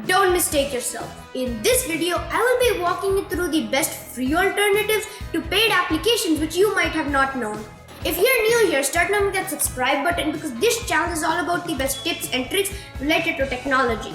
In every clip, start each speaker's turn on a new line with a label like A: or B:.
A: Don't mistake yourself. In this video, I will be walking you through the best free alternatives to paid applications which you might have not known. If you're new here, start now with that subscribe button because this channel is all about the best tips and tricks related to technology.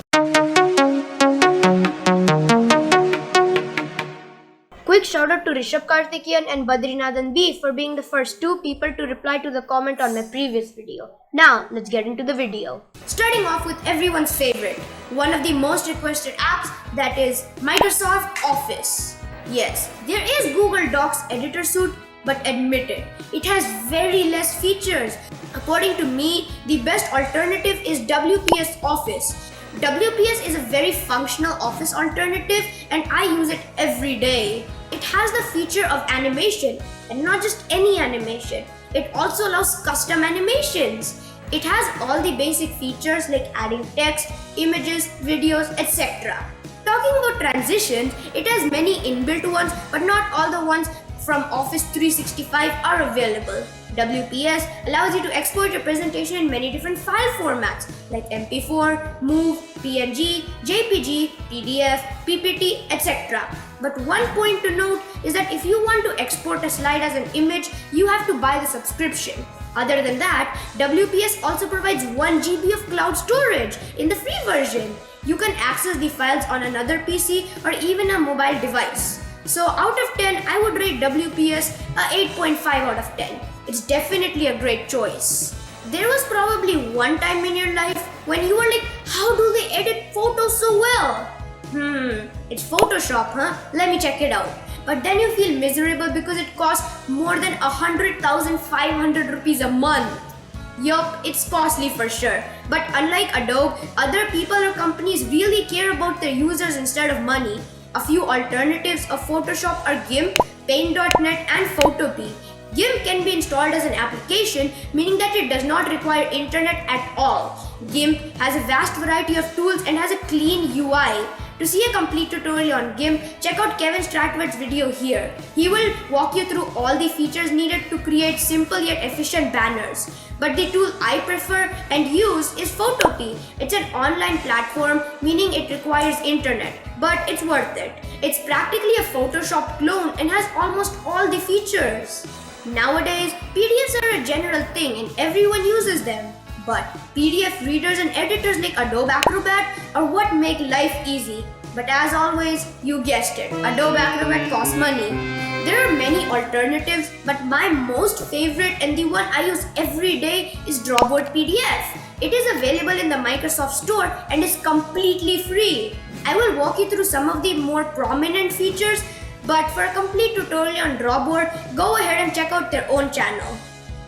A: Quick shout out to Rishabh Karthikeyan and Badrinathan B for being the first two people to reply to the comment on my previous video. Now, let's get into the video. Starting off with everyone's favorite, one of the most requested apps, that is Microsoft Office. Yes, there is Google Docs editor suite, but admit it has very less features. According to me, the best alternative is WPS Office. WPS is a very functional office alternative and I use it every day. It has the feature of animation, and not just any animation. It also allows custom animations. It has all the basic features like adding text, images, videos, etc. Talking about transitions, it has many inbuilt ones, but not all the ones from Office 365 are available. WPS allows you to export your presentation in many different file formats like MP4, MOV, PNG, JPG, PDF, PPT, etc. But one point to note is that if you want to export a slide as an image, you have to buy the subscription. Other than that, WPS also provides 1 GB of cloud storage in the free version. You can access the files on another PC or even a mobile device. So out of 10, I would rate WPS a 8.5 out of 10. It's definitely a great choice. There was probably one time in your life when you were like, how do they edit photos so well? It's Photoshop, huh? Let me check it out. But then you feel miserable because it costs more than 100,500 rupees a month. Yup, it's costly for sure. But unlike Adobe, other people or companies really care about their users instead of money. A few alternatives of Photoshop are GIMP, Paint.net and Photopea. GIMP can be installed as an application, meaning that it does not require internet at all. GIMP has a vast variety of tools and has a clean UI. To see a complete tutorial on GIMP, check out Kevin Stratford's video here. He will walk you through all the features needed to create simple yet efficient banners. But the tool I prefer and use is Photopea. It's an online platform, meaning it requires internet, but it's worth it. It's practically a Photoshop clone and has almost all the features. Nowadays, PDFs are a general thing and everyone uses them. But PDF readers and editors like Adobe Acrobat are what make life easy. But as always, you guessed it, Adobe Acrobat costs money. There are many alternatives, but my most favorite and the one I use every day is Drawboard PDF. It is available in the Microsoft Store and is completely free. I will walk you through some of the more prominent features, but for a complete tutorial on Drawboard, go ahead and check out their own channel.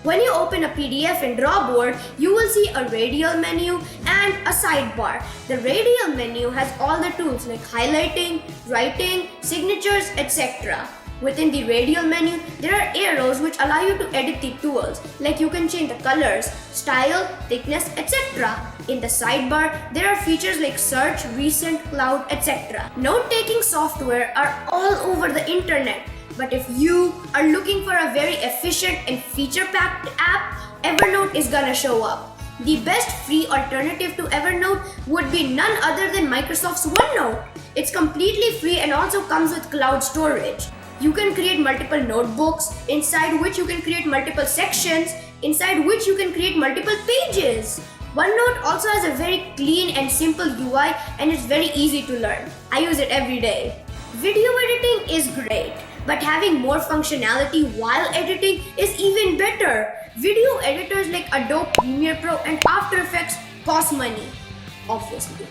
A: When you open a PDF in Drawboard, you will see a radial menu and a sidebar. The radial menu has all the tools like highlighting, writing, signatures, etc. Within the radial menu, there are arrows which allow you to edit the tools, like you can change the colors, style, thickness, etc. In the sidebar, there are features like search, recent, cloud, etc. Note-taking software are all over the internet. But if you are looking for a very efficient and feature-packed app, Evernote is gonna show up. The best free alternative to Evernote would be none other than Microsoft's OneNote. It's completely free and also comes with cloud storage. You can create multiple notebooks, inside which you can create multiple sections, inside which you can create multiple pages. OneNote also has a very clean and simple UI and it's very easy to learn. I use it every day. Video editing is great, but having more functionality while editing is even better. Video editors like Adobe Premiere Pro and After Effects cost money, obviously.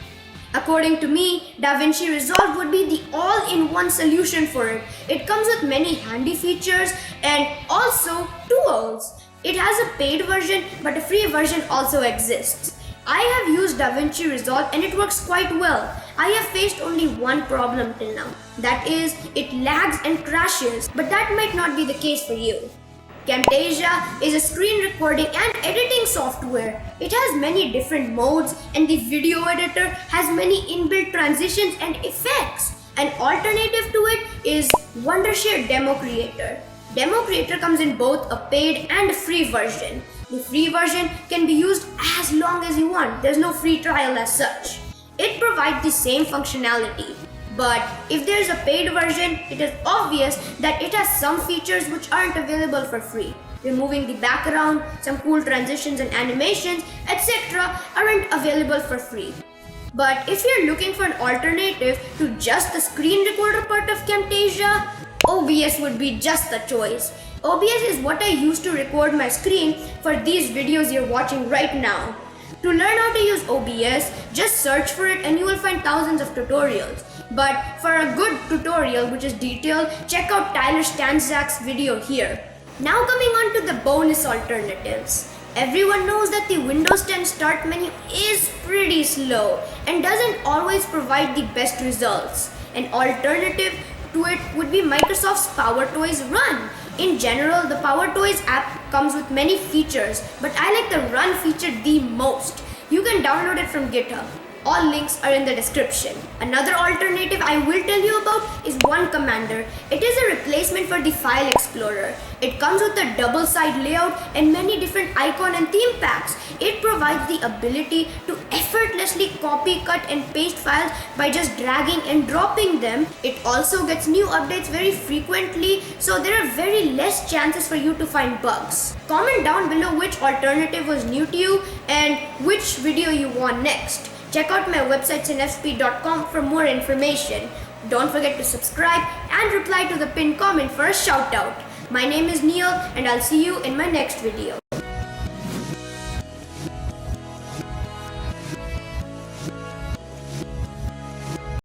A: According to me, DaVinci Resolve would be the all-in-one solution for it. It comes with many handy features and also tools. It has a paid version, but a free version also exists. I have used DaVinci Resolve and it works quite well. I have faced only one problem till now. That is, it lags and crashes, but that might not be the case for you. Camtasia is a screen recording and editing software. It has many different modes and the video editor has many inbuilt transitions and effects. An alternative to it is Wondershare Demo Creator. Demo Creator comes in both a paid and a free version. The free version can be used as long as you want. There's no free trial as such. It provides the same functionality. But if there is a paid version, it is obvious that it has some features which aren't available for free. Removing the background, some cool transitions and animations, etc. aren't available for free. But if you're looking for an alternative to just the screen recorder part of Camtasia, OBS would be just the choice. OBS is what I use to record my screen for these videos you're watching right now. To learn how to use OBS, just search for it and you will find thousands of tutorials. But for a good tutorial which is detailed, check out Tyler Stanczak's video here. Now coming on to the bonus alternatives. Everyone knows that the Windows 10 start menu is pretty slow and doesn't always provide the best results. An alternative to it would be Microsoft's PowerToys Run. In general, the PowerToys app comes with many features, but I like the Run feature the most. You can download it from GitHub. All links are in the description. Another alternative I will tell you about is One Commander. It is a replacement for the File Explorer. It comes with a double-side layout and many different icon and theme packs. It provides the ability to effortlessly copy, cut and paste files by just dragging and dropping them. It also gets new updates very frequently, so there are very less chances for you to find bugs. Comment down below which alternative was new to you and which video you want next. Check out my website cinefspeed.com for more information. Don't forget to subscribe and reply to the pinned comment for a shout out. My name is Neil and I'll see you in my next video.